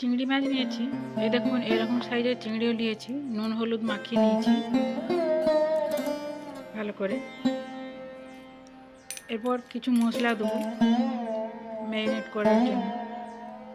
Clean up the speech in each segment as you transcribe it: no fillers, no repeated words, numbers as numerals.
চিংড়ি মাছ নিয়েছি, এই দেখুন এরকম সাইজের চিংড়িও নিয়েছি। নুন হলুদ মাখিয়ে নিয়েছি ভালো করে। এরপর কিছু মশলা দেবো ম্যারিনেট করার জন্য।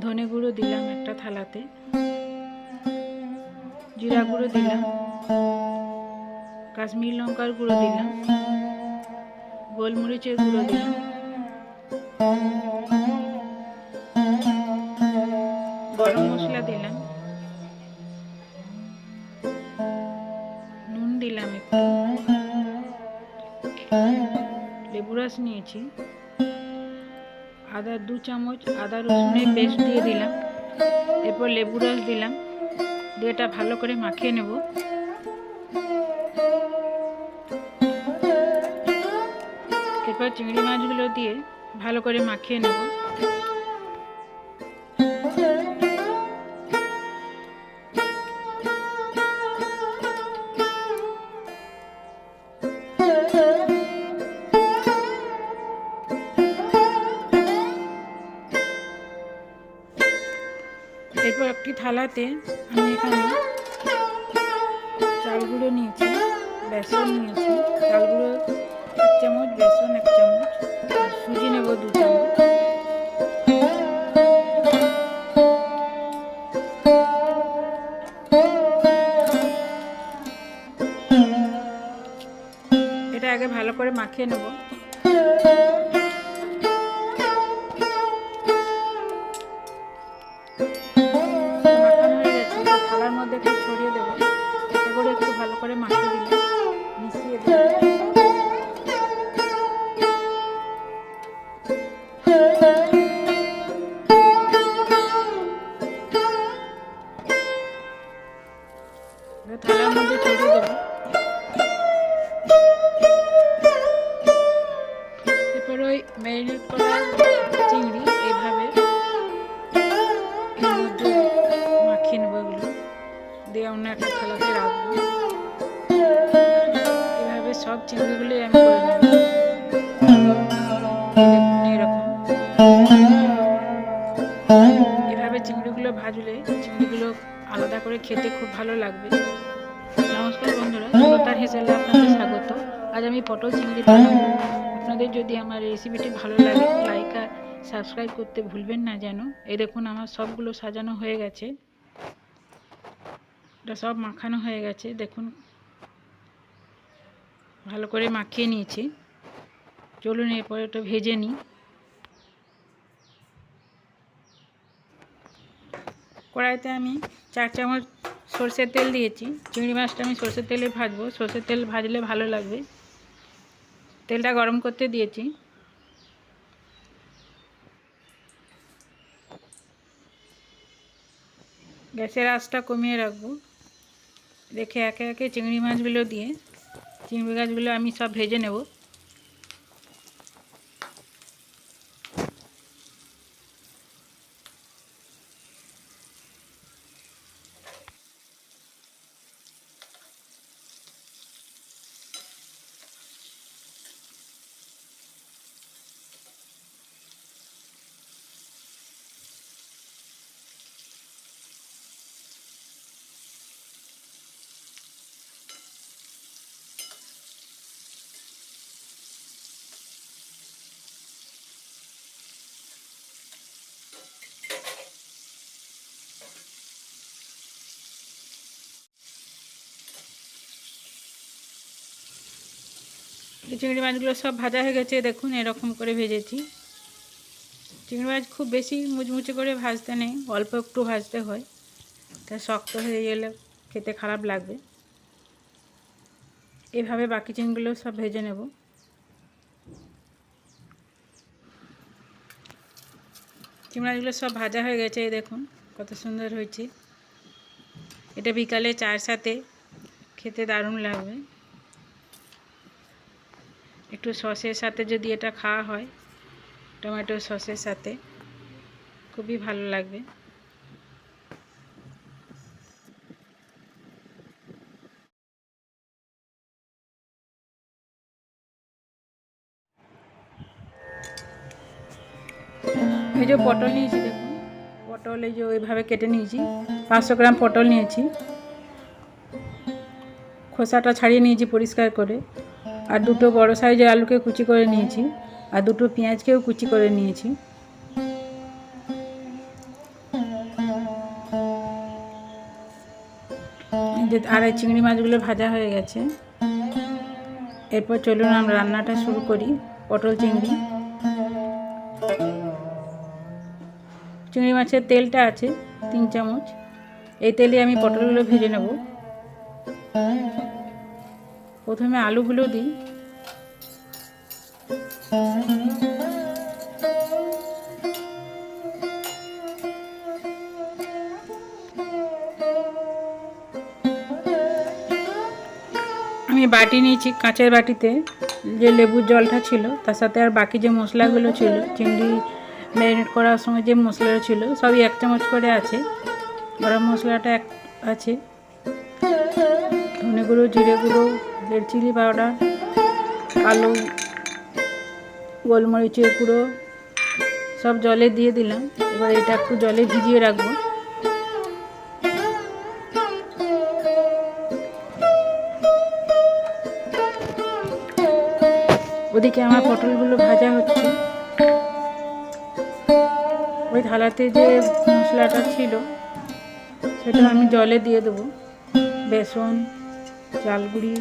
ধনে গুঁড়ো দিলাম একটা থালাতে, জিরা গুঁড়ো দিলাম, কাশ্মীর লঙ্কার গুঁড়ো দিলাম, গোলমরিচের গুঁড়ো দিলাম, গরম মশলা দিলাম, নুন দিলাম একটু, লেবু রস নিয়েছি, আদা 2 চামচ আদা রসুনের পেস্ট দিয়ে দিলাম। এরপর লেবু রস দিলাম, দিয়ে এটা ভালো করে মাখিয়ে নেব। এরপর চিংড়ি মাছগুলো দিয়ে ভালো করে মাখিয়ে নেব। এরপর একটি থালাতে আমি এখানে চাল গুঁড়ো নিয়েছি, বেসন নিয়েছি, চাল গুঁড়ো 1 চামচ, বেসন 1 চামচ, আর সুজি নেব 2 চামচ। এটা আগে ভালো করে মাখিয়ে নেব। মাখানো হয়ে গেছে, থালার মধ্যে একটু ছড়িয়ে দেবো। এগুলো একটু ভালো করে মাখিয়ে দিলে মিশিয়ে দেবো। থালার মধ্যে ছড়িয়ে দেবো। এরপর ওই ম্যারিনেট করা চিংড়ি এইভাবে এর মধ্যে মাখিয়ে নেবো। এগুলো দিয়ে অন্য একটা থালাতে রাখবো। এভাবে সব চিংড়িগুলোই আমি করে নেব। এরকম এভাবে চিংড়িগুলো ভাজলে চিংড়িগুলো আলাদা করে খেতে খুব ভালো লাগবে। নমস্কার বন্ধুরা, সুলতার হেসেলে আপনাদের স্বাগত। আজ আমি পটল চিংড়ি বানাবো। আপনাদের যদি আমার রেসিপিটি ভালো লাগে লাইক আর সাবস্ক্রাইব করতে ভুলবেন না যেন। এই দেখুন আমার সবগুলো সাজানো হয়ে গেছে, এটা সব মাখানো হয়ে গেছে। দেখুন ভালো করে মাখিয়ে নিয়েছি। চলুন এরপর এটা ভেজে নিই। কড়াইতে আমি 4 চামচ সরষের তেল দিয়েছি। চিংড়ি মাছটা আমি সরষের তেলে ভাজবো। সরষের তেল ভাজলে ভালো লাগবে। তেলটা গরম করতে দিয়েছি। গ্যাসের আঁচটা কমিয়ে রাখবো। রেখে একে একে চিংড়ি মাছগুলো দিয়ে চিংড়ি মাছগুলো আমি সব ভেজে নেব। চিংড়ি মাছগুলো সব ভাজা হয়ে গেছে। দেখুন এরকম করে ভেজেছি। চিংড়ি মাছ খুব বেশি মুচমুচে করে ভাজতে নেই, অল্প একটু ভাজতে হয়, তা শক্ত হয়ে গেলে খেতে খারাপ লাগবে। এভাবে বাকি চিংড়িগুলো সব ভেজে নেব। চিংড়ি মাছগুলো সব ভাজা হয়ে গেছে। এই দেখুন কত সুন্দর হয়েছে। এটা বিকালে চায়ের সাথে খেতে দারুণ লাগবে। একটু সসের সাথে যদি এটা খাওয়া হয়, টমেটো সসের সাথে, খুবই ভালো লাগবে। এই যে পটল নিয়েছি, দেখুন পটল এই যে ওইভাবে কেটে নিয়েছি। 500 গ্রাম পটল নিয়েছি, খোসাটা ছাড়িয়ে নিয়েছি পরিষ্কার করে। আর দুটো বড় সাইজের আলুকে কুচি করে নিয়েছি, আর দুটো পেঁয়াজকেও কুচি করে নিয়েছি। আর এই চিংড়ি মাছগুলো ভাজা হয়ে গেছে। এরপর চলুন আমরা রান্নাটা শুরু করি। পটল চিংড়ি মাছের তেলটা আছে 3 চামচ। এই তেলে আমি পটলগুলো ভেজে নেব। প্রথমে আলুগুলো দিই। আমি বাটি নিয়েছি, কাঁচের বাটিতে যে লেবুর জলটা ছিল তার সাথে আর বাকি যে মশলাগুলো ছিল, চিংড়ি ম্যারিনেট করার সময় যে মশলাটা ছিল সবই 1 চামচ করে আছে। গরম মশলাটা আছে, ধনে গুঁড়ো, জিরে গুঁড়ো, রেড চিলি পাউডার, কালো গোলমরিচের গুঁড়ো সব জলে দিয়ে দিলাম। এবার এটা একটু জলে ভিজিয়ে রাখবো। ওদিকে আমার পটলগুলো ভাজা হচ্ছে। ওই থালাতে যে মশলাটা ছিল সেটা আমি জলে দিয়ে দেবো। বেসন, চালগুড়ি,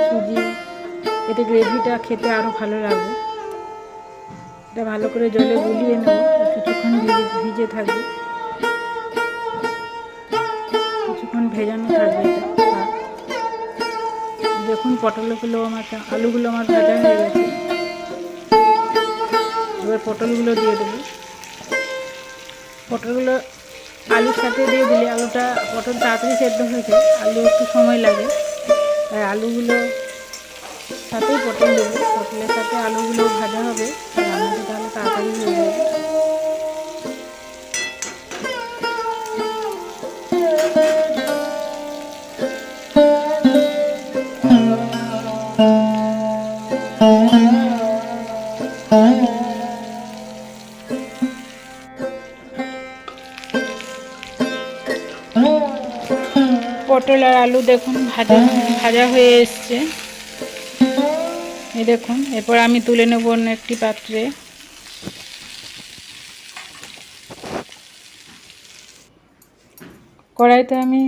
সুজি, এতে গ্রেভিটা খেতে আরও ভালো লাগবে। এটা ভালো করে জলে গুলিয়ে নেব, কিছুক্ষণ ভিজে থাকবে, কিছুক্ষণ ভেজানো থাকবে। এটা দেখুন পটলগুলো আলুগুলো আমার ভাজা হয়ে গেছে। এবার পটলগুলো দিয়ে দেবো। পটলগুলো আলুর সাথে দিয়ে দিলে পটল তাড়াতাড়ি সেদ্ধ হয়ে যায়, আলু একটু সময় লাগে। তাই আলুগুলো সাথেই পটল দেবো। পটলের সাথে আলুগুলো ভাজা হবে, রান্নাটা তাহলে তাড়াতাড়ি হয়ে যাবে। পটল আর আলু দেখুন ভাজা হয়ে এসছে। এই দেখুন, এরপর আমি তুলে নেব অন্য একটি পাত্রে। কড়াইতে আমি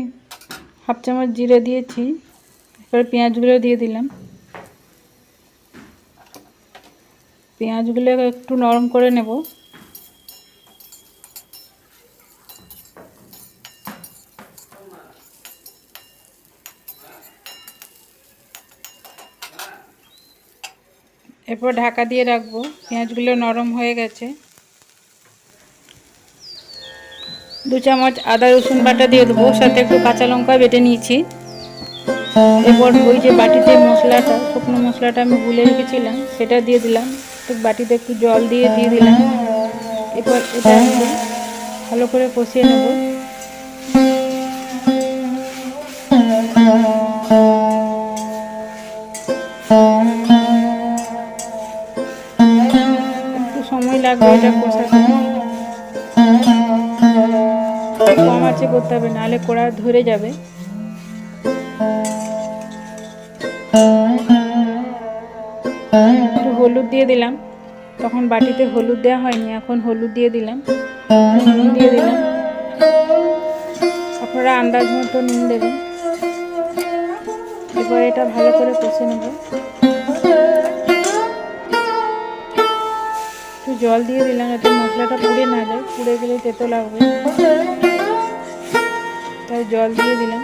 1/2 চামচ জিরে দিয়েছি। এরপর পেঁয়াজগুলো দিয়ে দিলাম। পেঁয়াজগুলো একটু নরম করে নেব। এরপর ঢাকা দিয়ে রাখবো। পেঁয়াজগুলো নরম হয়ে গেছে। 2 চামচ আদা রসুন বাটা দিয়ে দেবো, সাথে একটু কাঁচা লঙ্কা বেটে নিয়েছি। এরপর ওই যে বাটিতে শুকনো মশলাটা আমি গুলে রেখেছিলাম সেটা দিয়ে দিলাম। বাটিতে একটু জল দিয়ে দিলাম। এরপর এটা ভালো করে কষিয়ে নেব। একটু সময় লাগবে এটা কষাতে, কম আঁচে করতে হবে, নাহলে কড়া ধরে যাবে। একটু হলুদ দিয়ে দিলাম, তখন বাটিতে হলুদ দেওয়া হয়নি, এখন হলুদ দিয়ে দিলাম। নুন দিয়ে দিলাম, আপনারা আন্দাজ মতো নুন দেবেন। এবার এটা ভালো করে কষে নেব। একটু জল দিয়ে দিলাম যাতে মশলাটা পুড়ে না যায়, পুড়ে গেলে তেতো লাগবে, তাই জল দিয়ে দিলাম।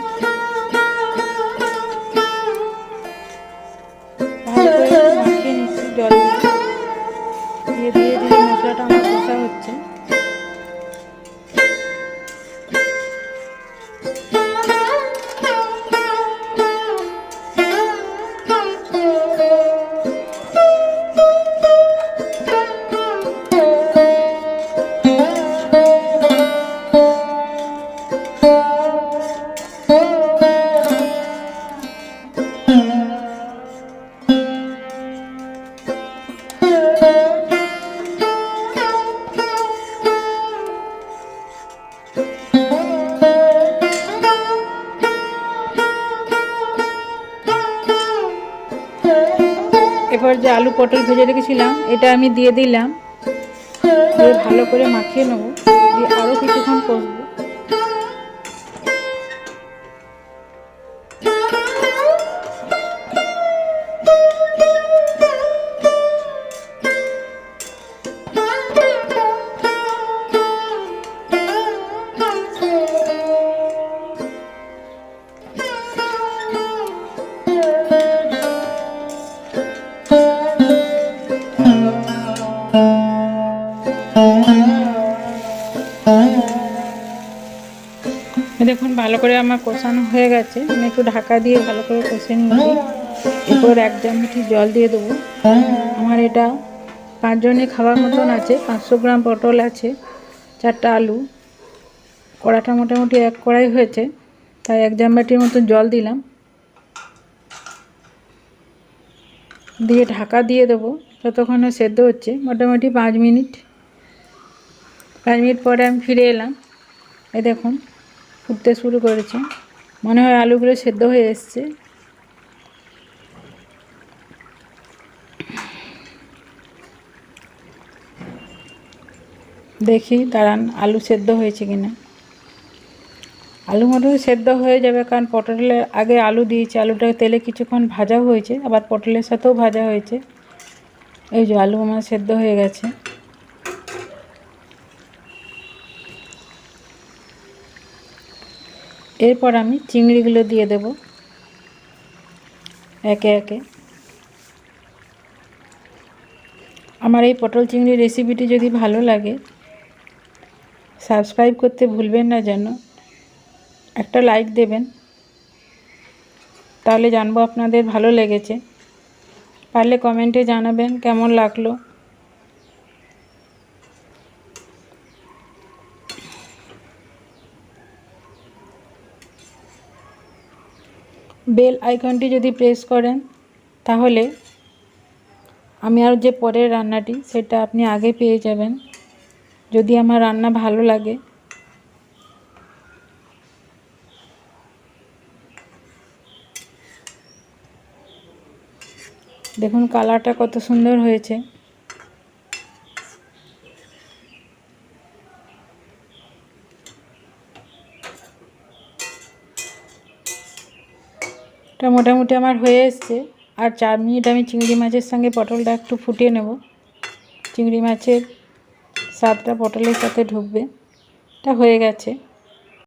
ভালো করে মাখিয়ে নিচ্ছি জল দিয়ে। ধীরে ধীরে মশলাটা আমার কষা হচ্ছে। এরপর যে আলু পটল ভেজে রেখেছিলাম এটা আমি দিয়ে দিলাম, দিয়ে ভালো করে মাখিয়ে নেব, দিয়ে আরও কিছুক্ষণ কষবো। দেখুন ভালো করে আমার কষানো হয়ে গেছে, আমি একটু ঢাকা দিয়ে ভালো করে কষে নিয়েছি। এরপর 1 চামচি জল দিয়ে দেবো। আমার এটা 5 জনে খাওয়ার মতন আছে। 500 গ্রাম পটল আছে, 4টা আলু, কড়াটা মোটামুটি 1 কড়াই হয়েছে, তাই 1 জামবাটির মতন জল দিলাম, দিয়ে ঢাকা দিয়ে দেবো যতক্ষণে সেদ্ধ হচ্ছে, মোটামুটি 5 মিনিট। 5 মিনিট পরে আমি ফিরে এলাম। এই দেখুন ফুটতে শুরু করেছে, মনে হয় আলুগুলো সেদ্ধ হয়ে এসছে। দেখি দাঁড়ান আলু সেদ্ধ হয়েছে কিনা। আলু মোটামুটি সেদ্ধ হয়ে যাবে, কারণ পটলের আগে আলু দিয়েছি, আলুটা তেলে কিছুক্ষণ ভাজা হয়েছে, আবার পটলের সাথেও ভাজা হয়েছে। এই যে আলু আমার সেদ্ধ হয়ে গেছে। এরপর আমি চিংড়িগুলো দিয়ে দেব একে একে। আমার এই পটল চিংড়ি রেসিপিটি যদি ভালো লাগে সাবস্ক্রাইব করতে ভুলবেন না, যেন একটা লাইক দেবেন, তাহলে জানবো আপনাদের ভালো লেগেছে। পারলে কমেন্টে জানাবেন কেমন লাগলো। বেল আইকনটি যদি প্রেস করেন তাহলে আমি আর যে পরের রান্নাটি সেটা আপনি আগে পেয়ে যাবেন, যদি আমার রান্না ভালো লাগে। দেখুন কালারটা কত সুন্দর হয়েছে। এটা মোটামুটি আমার হয়ে এসছে। আর 4 মিনিট আমি চিংড়ি মাছের সঙ্গে পটলটা একটু ফুটিয়ে নেব, চিংড়ি মাছের স্বাদটা পটলের সাথে ঢুকবে। এটা হয়ে গেছে।